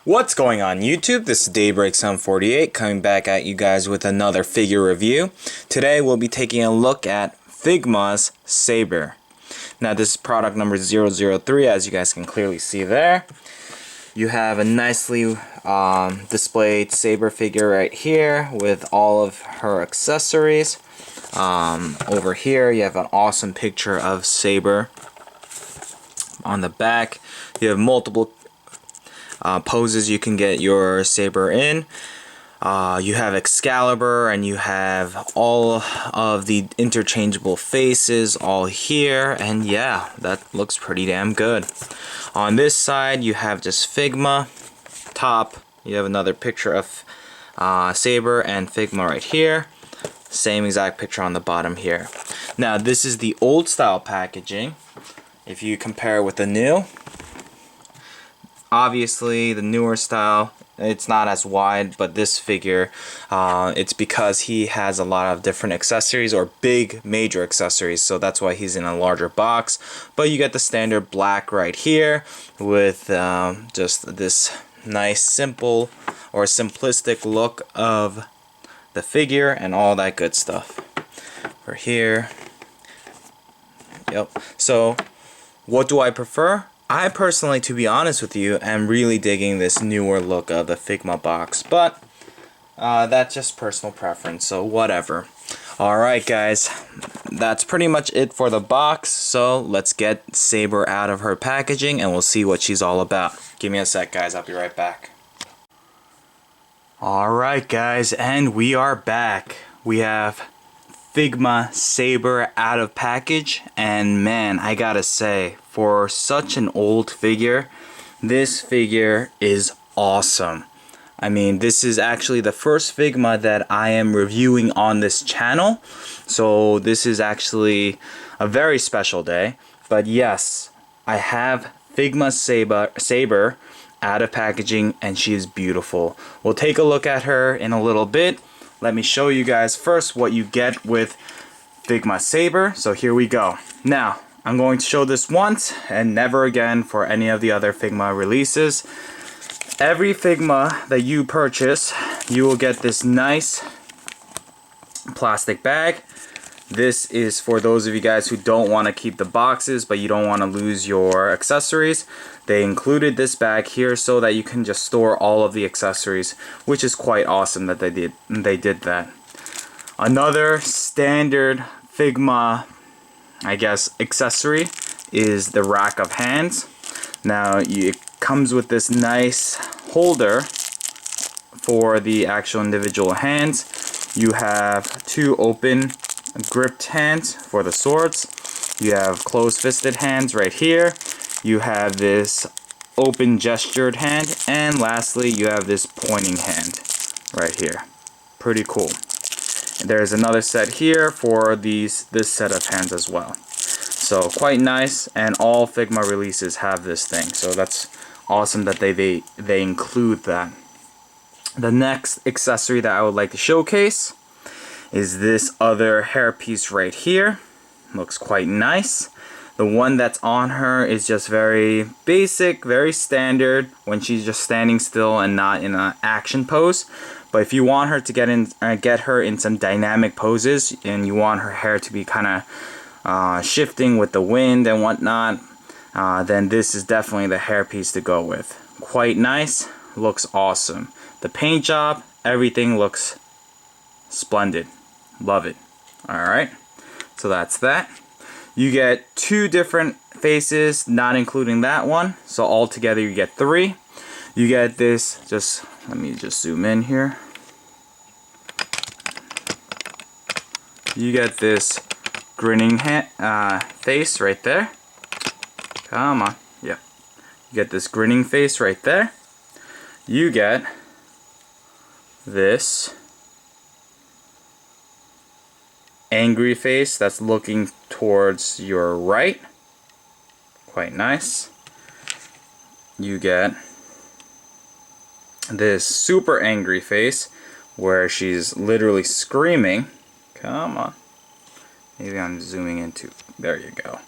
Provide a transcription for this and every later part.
What's going on YouTube? This is Daybreak748 coming back at you guys with another figure review. Today we'll be taking a look at Figma's Saber. Now this is product number 003, as you guys can clearly see there. You have a nicely displayed Saber figure right here with all of her accessories. Over here you have an awesome picture of Saber. On the back you have multiple poses you can get your Saber in. You have Excalibur and you have all of the interchangeable faces all here, and yeah, that looks pretty damn good. On this side you have just Figma. Top you have another picture of Saber and Figma right here. Same exact picture on the bottom here. Now this is the old style packaging. If you compare it with the new, obviously the newer style, it's not as wide, but this figure, it's because he has a lot of different accessories, or big major accessories, so that's why he's in a larger box. But you get the standard black right here with just this nice simple or simplistic look of the figure and all that good stuff. For here, yep. So what do I prefer? I personally, to be honest with you, am really digging this newer look of the Figma box, but that's just personal preference, so whatever. Alright guys, that's pretty much it for the box, so let's get Saber out of her packaging and we'll see what she's all about. Give me a sec guys, I'll be right back. Alright guys, and we are back. We have Figma Saber out of package, and man, I gotta say, for such an old figure, this figure is awesome. I mean, this is actually the first Figma that I am reviewing on this channel, so this is actually a very special day. But yes, I have Figma Saber out of packaging, and she is beautiful. We'll take a look at her in a little bit. Let me show you guys first what you get with Figma Saber. So here we go. Now, I'm going to show this once and never again for any of the other Figma releases. Every Figma that you purchase, you will get this nice plastic bag. This is for those of you guys who don't want to keep the boxes, but you don't want to lose your accessories. They included this bag here so that you can just store all of the accessories, which is quite awesome that they did that. Another standard Figma, I guess, accessory is the rack of hands. Now it comes with this nice holder for the actual individual hands. You have two open gripped hands for the swords. You have closed-fisted hands right here. You have this open gestured hand, and lastly you have this pointing hand right here. Pretty cool. And there's another set here for this set of hands as well. So quite nice, and all Figma releases have this thing, so that's awesome that they include that. The next accessory that I would like to showcase is this other hairpiece right here. Looks quite nice. The one that's on her is just very basic, very standard when she's just standing still and not in an action pose. But if you want her to get her in some dynamic poses, and you want her hair to be kind of shifting with the wind and whatnot, then this is definitely the hairpiece to go with. Quite nice, looks awesome. The paint job, everything looks splendid. Love it. Alright, so that's that. You get two different faces, not including that one, so altogether you get three. You get this, let me just zoom in here. You get this grinning face right there. Come on, yep. You get this grinning face right there. You get this angry face that's looking towards your right. Quite nice. You get this super angry face where she's literally screaming. Come on. Maybe I'm zooming into, there you go.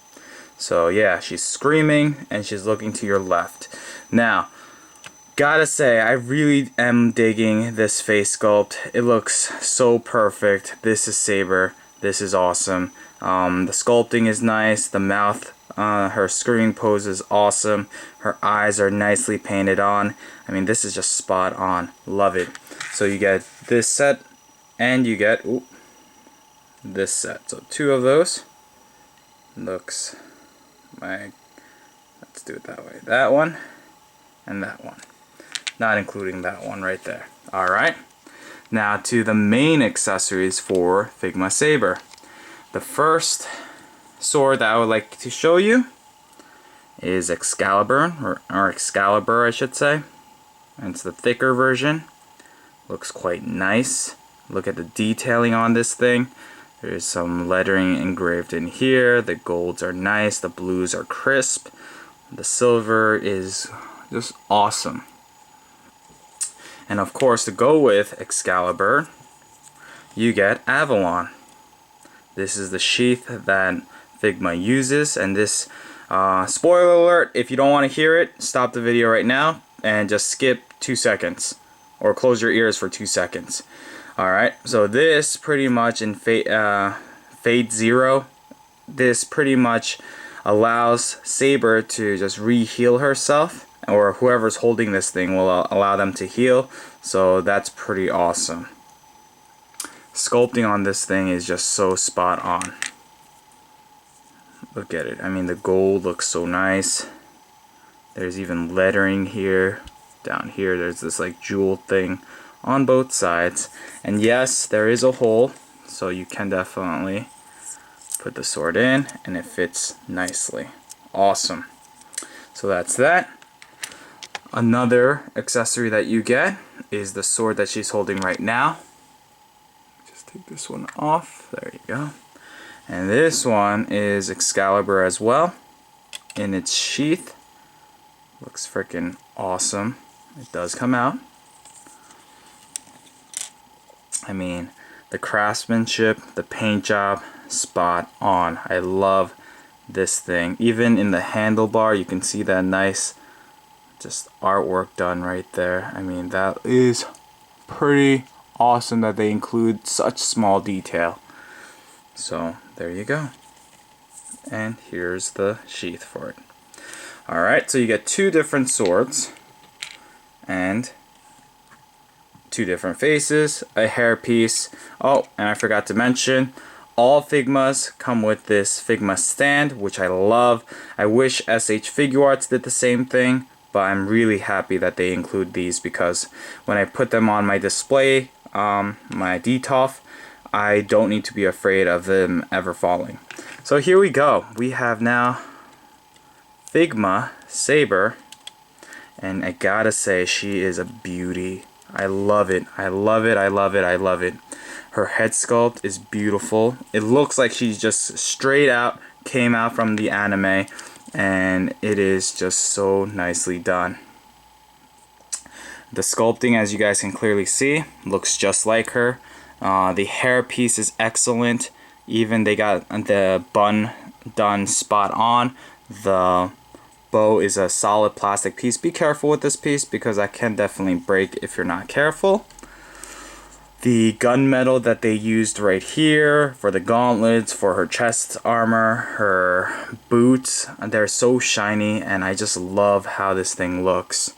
So yeah, she's screaming and she's looking to your left. Now, Gotta say, I really am digging this face sculpt. It looks so perfect. This is Saber. This is awesome. The sculpting is nice. The mouth, her screaming pose is awesome. Her eyes are nicely painted on. I mean, this is just spot on. Love it. So you get this set, and you get this set. So 2 of those. Looks like, let's do it that way. That one and that one. Not including that one right there. Alright, now to the main accessories for Figma Saber. The first sword that I would like to show you is Excalibur, or Excalibur I should say. And it's the thicker version. Looks quite nice. Look at the detailing on this thing. There's some lettering engraved in here. The golds are nice, the blues are crisp. The silver is just awesome. And of course, to go with Excalibur, you get Avalon. This is the sheath that Figma uses, and this, spoiler alert, if you don't want to hear it, stop the video right now and just skip 2 seconds, or close your ears for 2 seconds. Alright, so this pretty much in Fate Zero, this pretty much allows Saber to just re-heal herself, or whoever's holding this thing will allow them to heal. So that's pretty awesome. Sculpting on this thing is just so spot on. Look at it. I mean, the gold looks so nice. There's even lettering here. Down here there's this like jewel thing on both sides. And yes, there is a hole, so you can definitely put the sword in and it fits nicely. Awesome. So that's that. Another accessory that you get is the sword that she's holding right now. Just take this one off. There you go. And this one is Excalibur as well, in its sheath. Looks freaking awesome. It does come out. I mean, the craftsmanship, the paint job, spot on. I love this thing. Even in the handlebar, you can see that nice just artwork done right there. I mean, that is pretty awesome that they include such small detail. So there you go. And here's the sheath for it. Alright, so you get 2 different swords and 2 different faces, a hairpiece. Oh, and I forgot to mention, all Figmas come with this Figma stand, which I love. I wish SH Figuarts did the same thing, but I'm really happy that they include these, because when I put them on my display, my DTOF, I don't need to be afraid of them ever falling. So here we go. We have now Figma Saber, and I gotta say, she is a beauty. I love it. I love it. I love it. I love it. Her head sculpt is beautiful. It looks like she's just straight out, came out from the anime, and it is just so nicely done. The sculpting, as you guys can clearly see, looks just like her. The hair piece is excellent. Even they got the bun done spot on. The bow is a solid plastic piece. Be careful with this piece because that can definitely break if you're not careful. The gunmetal that they used right here for the gauntlets, for her chest armor, her boots, they're so shiny, and I just love how this thing looks.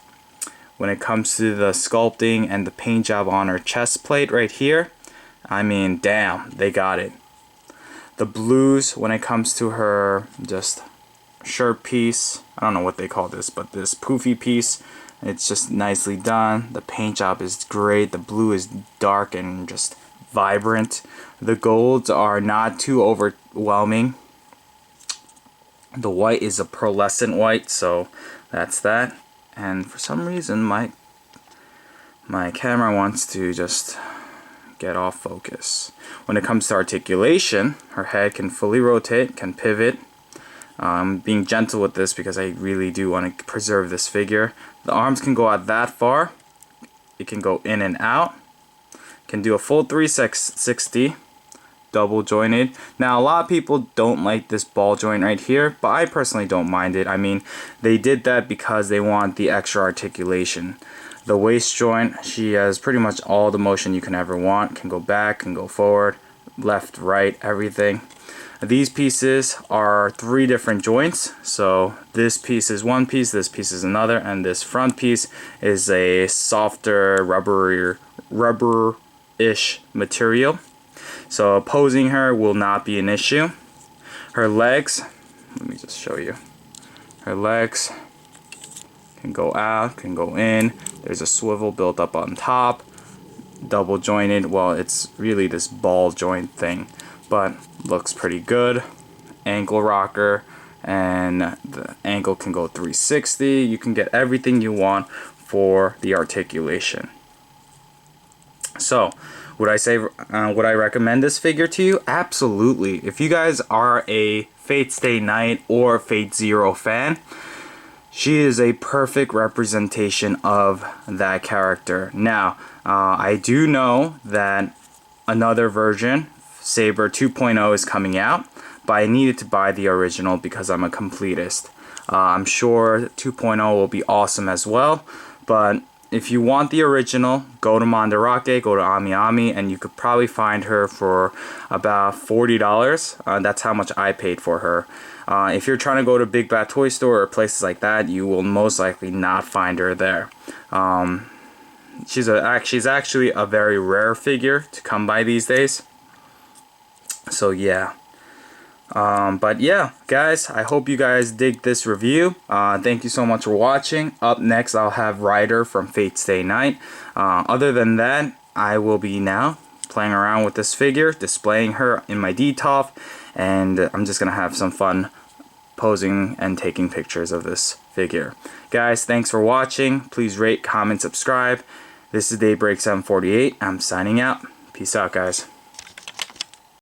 When it comes to the sculpting and the paint job on her chest plate right here, I mean, damn, they got it. The blues, when it comes to her just shirt piece, I don't know what they call this, but this poofy piece, it's just nicely done. The paint job is great. The blue is dark and just vibrant. The golds are not too overwhelming. The white is a pearlescent white, so that's that. And for some reason my camera wants to just get off focus. When it comes to articulation, her head can fully rotate, can pivot. I'm being gentle with this because I really do want to preserve this figure. The arms can go out that far. It can go in and out. Can do a full 360. double jointed. Now a lot of people don't like this ball joint right here, but I personally don't mind it. I mean, they did that because they want the extra articulation. The waist joint, she has pretty much all the motion you can ever want. Can go back, can go forward, left, right, everything. These pieces are 3 different joints. So this piece is one piece, this piece is another, and this front piece is a softer rubber-ish material. So posing her will not be an issue. Her legs, let me just show you. Her legs can go out, can go in. There's a swivel built up on top. Double jointed. Well, it's really this ball joint thing, but looks pretty good. Ankle rocker, and the ankle can go 360. You can get everything you want for the articulation. So would I recommend this figure to you? Absolutely. If you guys are a Fate Stay Night or Fate Zero fan, she is a perfect representation of that character. Now, I do know that another version, Saber 2.0, is coming out, but I needed to buy the original because I'm a completist. I'm sure 2.0 will be awesome as well, but if you want the original, go to Mandarake, go to Ami Ami, and you could probably find her for about $40. That's how much I paid for her. If you're trying to go to Big Bad Toy Store or places like that, you will most likely not find her there. She's actually a very rare figure to come by these days. So yeah. But yeah, guys, I hope you guys dig this review. Thank you so much for watching. Up next, I'll have Ryder from Fate Stay Night. Other than that, I will be now playing around with this figure, displaying her in my DTOF, and I'm just gonna have some fun posing and taking pictures of this figure. Guys, thanks for watching. Please rate, comment, subscribe. This is Daybreak 748. I'm signing out. Peace out, guys.